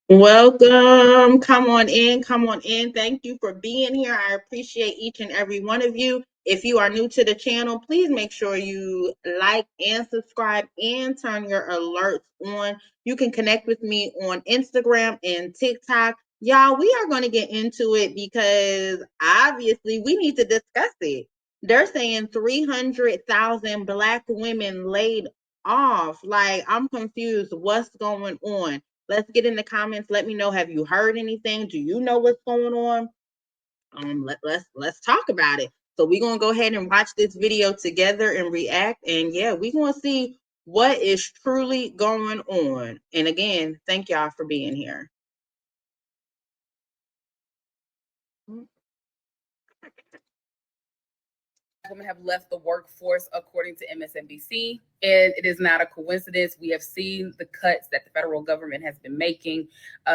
Welcome. Come on in. Come on in. Thank you for being here. I appreciate each and every one of you. If you are new to the channel, please make sure you like and subscribe and turn your alerts on. You can connect with me on Instagram and TikTok. Y'all, we are going to get into it because obviously we need to discuss it. They're saying 300,000 Black women laid off. Like, I'm confused. What's going on? Let's get in the comments. Let me know. Have you heard anything? Do you know what's going on? Let's talk about it. So we're gonna go ahead and watch this video together and react. And yeah, we're gonna see what is truly going on. And again, thank y'all for being here. Women have left the workforce, according to MSNBC, and it is not a coincidence. We have seen the cuts that the federal government has been making,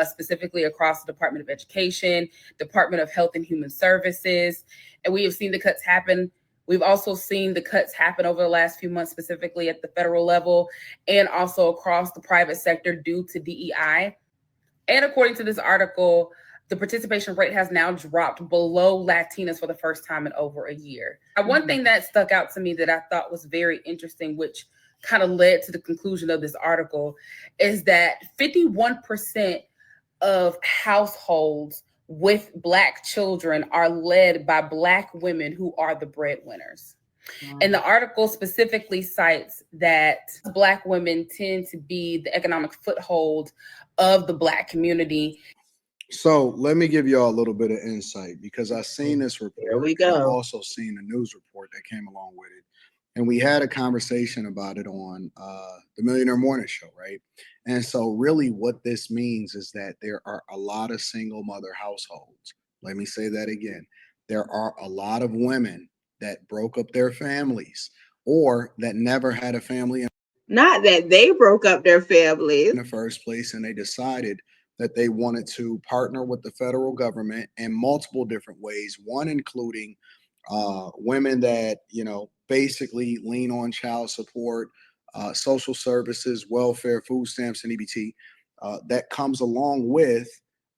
specifically across the Department of Education, Department of Health and Human Services, and we have seen the cuts happen. We've also seen the cuts happen over the last few months, specifically at the federal level and also across the private sector due to DEI. And according to this article, the participation rate has now dropped below Latinas for the first time in over a year. One thing that stuck out to me that I thought was very interesting, which kind of led to the conclusion of this article, is that 51% of households with Black children are led by Black women who are the breadwinners. And the article specifically cites that Black women tend to be the economic foothold of the Black community. So let me give y'all a little bit of insight because I've seen this report. Here we go. I've also seen the news report that came along with it. And we had a conversation about it on the Millionaire Morning Show, right? And so really what this means is that there are a lot of single mother households. Let me say that again. There are a lot of women that broke up their families or that never had a family. Not that they broke up their families in the first place, and they decided that they wanted to partner with the federal government in multiple different ways, one including women that, basically lean on child support, social services, welfare, food stamps, and EBT. That comes along with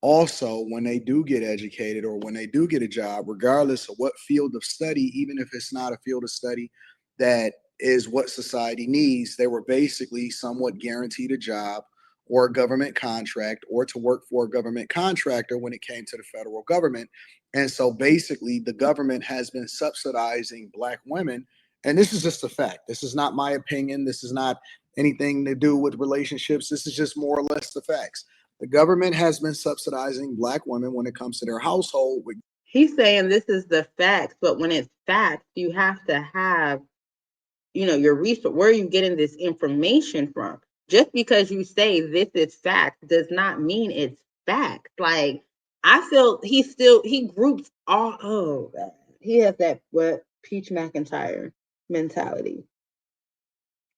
also when they do get educated or when they do get a job, regardless of what field of study, even if it's not a field of study that is what society needs, they were basically somewhat guaranteed a job or a government contract or to work for a government contractor when it came to the federal government. And so basically the government has been subsidizing Black women. And this is just a fact. This is not my opinion. This is not anything to do with relationships. This is just more or less the facts. The government has been subsidizing Black women when it comes to their household. He's saying this is the facts, but when it's facts, you have to have, your research. Where are you getting this information from? Just because you say this is fact does not mean it's fact. Like, I feel he groups all, he has that Peach McIntyre mentality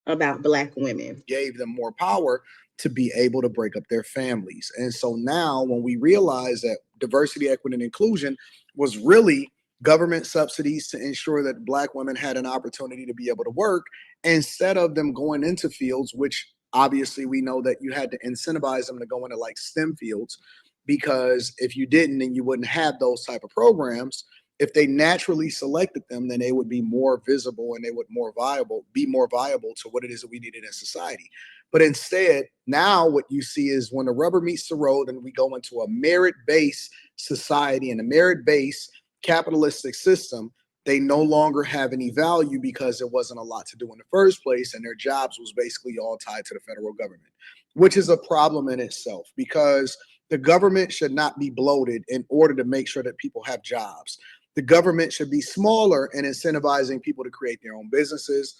about Black women. Gave them more power to be able to break up their families. And so now when we realize that diversity, equity, and inclusion was really government subsidies to ensure that Black women had an opportunity to be able to work instead of them going into fields, which obviously we know that you had to incentivize them to go into like STEM fields, because if you didn't, then you wouldn't have those type of programs. If they naturally selected them, then they would be more visible and they would be more viable to what it is that we needed in society. But instead, now what you see is when the rubber meets the road and we go into a merit-based society and a merit-based capitalistic system, they no longer have any value because there wasn't a lot to do in the first place, and their jobs was basically all tied to the federal government, which is a problem in itself because the government should not be bloated in order to make sure that people have jobs. The government should be smaller and incentivizing people to create their own businesses,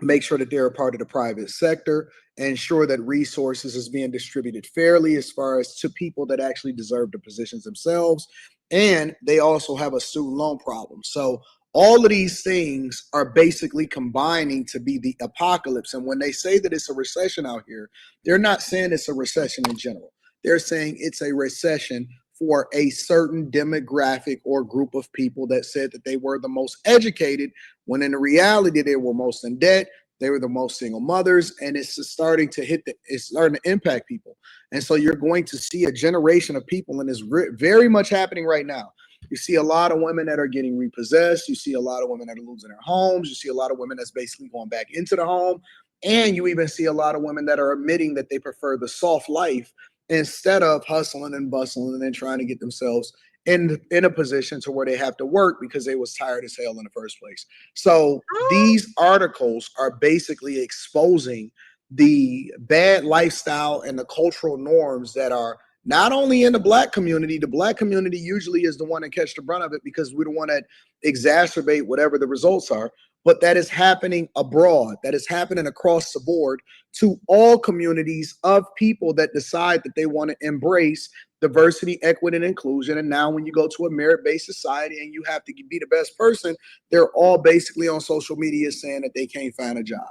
make sure that they're a part of the private sector, ensure that resources is being distributed fairly as far as to people that actually deserve the positions themselves. And they also have a student loan problem. So all of these things are basically combining to be the apocalypse. And when they say that it's a recession out here, they're not saying it's a recession in general. They're saying it's a recession for a certain demographic or group of people that said that they were the most educated, when in reality they were most in debt, They were the most single mothers, and it's starting to it's starting to impact people. And so you're going to see a generation of people, and it's very much happening right now. You see a lot of women that are getting repossessed. You see a lot of women that are losing their homes. You see a lot of women that's basically going back into the home. And you even see a lot of women that are admitting that they prefer the soft life instead of hustling and bustling and then trying to get themselves in a position to where they have to work because they was tired as hell in the first place. So these articles are basically exposing the bad lifestyle and the cultural norms that are not only in the black community. The black community usually is the one that catch the brunt of it because we're the one that exacerbate whatever the results are, but that is happening abroad. That is happening across the board to all communities of people that decide that they want to embrace diversity, equity, and inclusion. And now when you go to a merit-based society and you have to be the best person, they're all basically on social media saying that they can't find a job.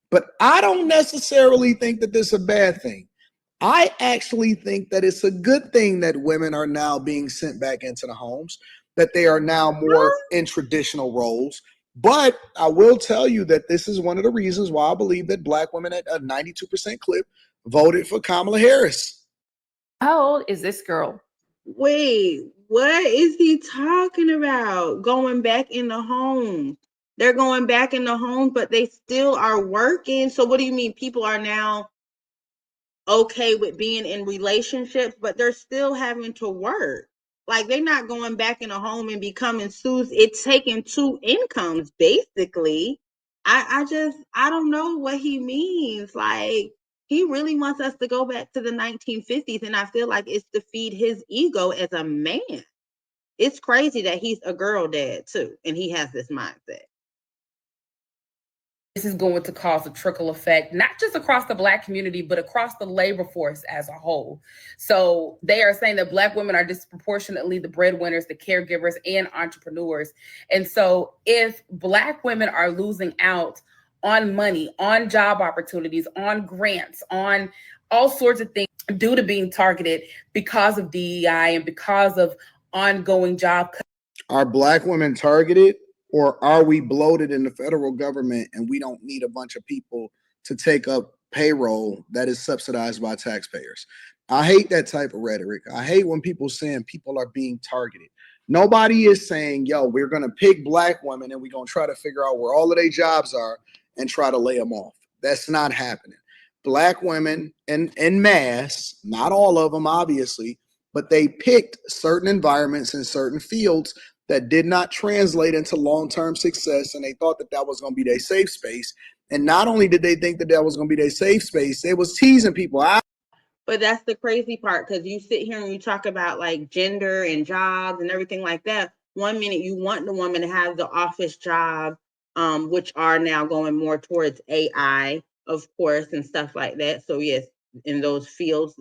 But I don't necessarily think that this is a bad thing. I actually think that it's a good thing that women are now being sent back into the homes, that they are now more in traditional roles. But I will tell you that this is one of the reasons why I believe that black women at a 92% clip voted for Kamala Harris. How old is this girl? Wait, what is he talking about? Going back in the home. They're going back in the home, but they still are working. So what do you mean people are now okay with being in relationships, but they're still having to work? Like they're not going back in a home and becoming Sue's. It's taking two incomes, basically. I don't know what he means. Like he really wants us to go back to the 1950s, and I feel like it's to feed his ego as a man. It's crazy that he's a girl dad too, and he has this mindset. This is going to cause a trickle effect, not just across the Black community, but across the labor force as a whole. So they are saying that Black women are disproportionately the breadwinners, the caregivers, and entrepreneurs. And so if Black women are losing out on money, on job opportunities, on grants, on all sorts of things due to being targeted because of DEI and because of ongoing job cuts. Are Black women targeted? Or are we bloated in the federal government and we don't need a bunch of people to take up payroll that is subsidized by taxpayers? I hate that type of rhetoric. I hate when people saying people are being targeted. Nobody is saying, yo, we're going to pick Black women and we're going to try to figure out where all of their jobs are and try to lay them off. That's not happening. Black women in mass, not all of them, obviously, but they picked certain environments in certain fields that did not translate into long-term success, and they thought that that was going to be their safe space. And not only did they think that that was going to be their safe space, they was teasing people out. But that's the crazy part, because you sit here and you talk about like gender and jobs and everything like that. 1 minute you want the woman to have the office job, which are now going more towards AI, of course, and stuff like that. So yes, in those fields,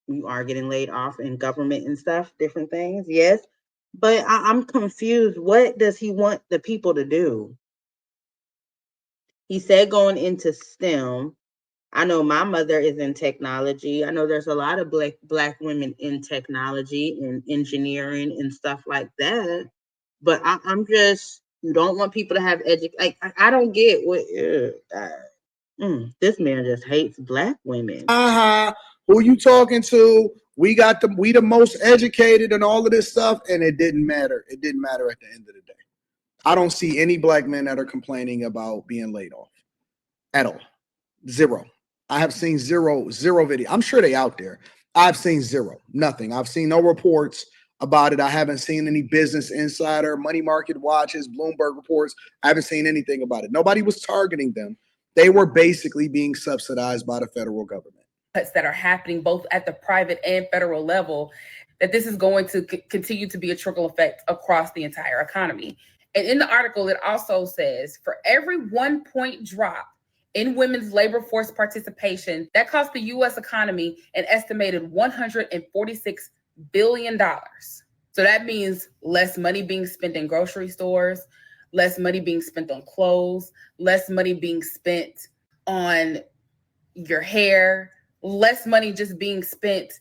you are getting laid off in government and stuff, different things. Yes. But I'm confused. What does he want the people to do? He said going into STEM. I know my mother is in technology. I know there's a lot of black women in technology and engineering and stuff like that. But I'm just, you don't want people to have education. I don't get what. This man just hates Black women. Who you talking to? We the most educated and all of this stuff, and it didn't matter. It didn't matter at the end of the day. I don't see any Black men that are complaining about being laid off at all. Zero. I have seen zero video. I'm sure they out there. I've seen zero, nothing. I've seen no reports about it. I haven't seen any Business Insider, Money Market Watches, Bloomberg reports. I haven't seen anything about it. Nobody was targeting them. They were basically being subsidized by the federal government. That are happening both at the private and federal level, that this is going to continue to be a trickle effect across the entire economy. And in the article, it also says for every 1 point drop in women's labor force participation, that cost the U.S. economy an estimated $146 billion. So that means less money being spent in grocery stores, less money being spent on clothes, less money being spent on your hair, less money just being spent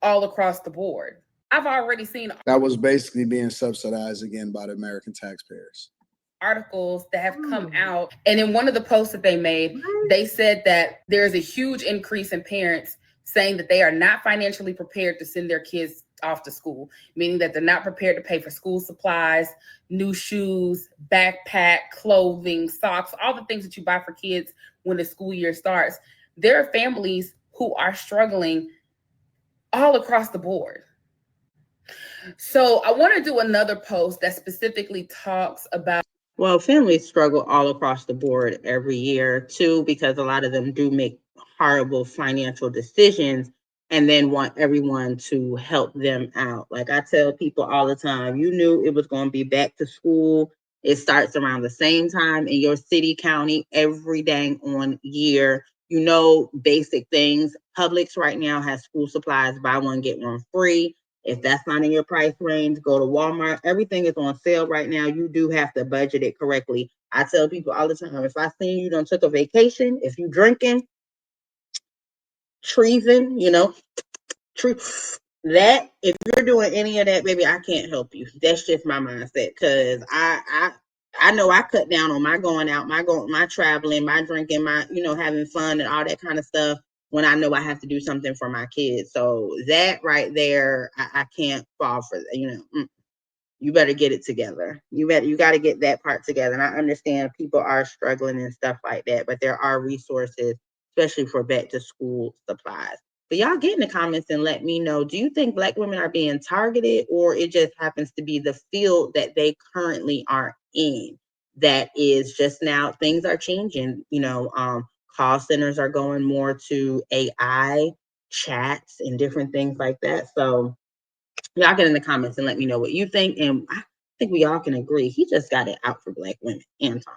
all across the board. I've already seen that was basically being subsidized again by the American taxpayers. articles that have come out. And in one of the posts that they made, they said that there's a huge increase in parents saying that they are not financially prepared to send their kids off to school, meaning that they're not prepared to pay for school supplies, new shoes, backpack, clothing, socks, all the things that you buy for kids when the school year starts. There are families who are struggling all across the board. So I want to do another post that specifically talks about. Well, families struggle all across the board every year too, because a lot of them do make horrible financial decisions and then want everyone to help them out. Like I tell people all the time, you knew it was going to be back to school. It starts around the same time in your city, county, every dang on year. You know, basic things. Publix right now has school supplies, buy one, get one free. If that's not in your price range, go to Walmart. Everything is on sale right now. You do have to budget it correctly. I tell people all the time, if I see you done took a vacation, if you drinking, treason, that if you're doing any of that, baby, I can't help you. That's just my mindset. Cause I know I cut down on my going out, my traveling, my drinking, my, having fun and all that kind of stuff when I know I have to do something for my kids. So that right there, I can't fall for that, you better get it together. You got to get that part together. And I understand people are struggling and stuff like that, but there are resources, especially for back to school supplies. But y'all get in the comments and let me know, do you think Black women are being targeted, or it just happens to be the field that they currently are in? That is just now, things are changing. Call centers are going more to AI chats and different things like that. So y'all get in the comments and let me know what you think. And I think we all can agree he just got it out for Black women, Anton.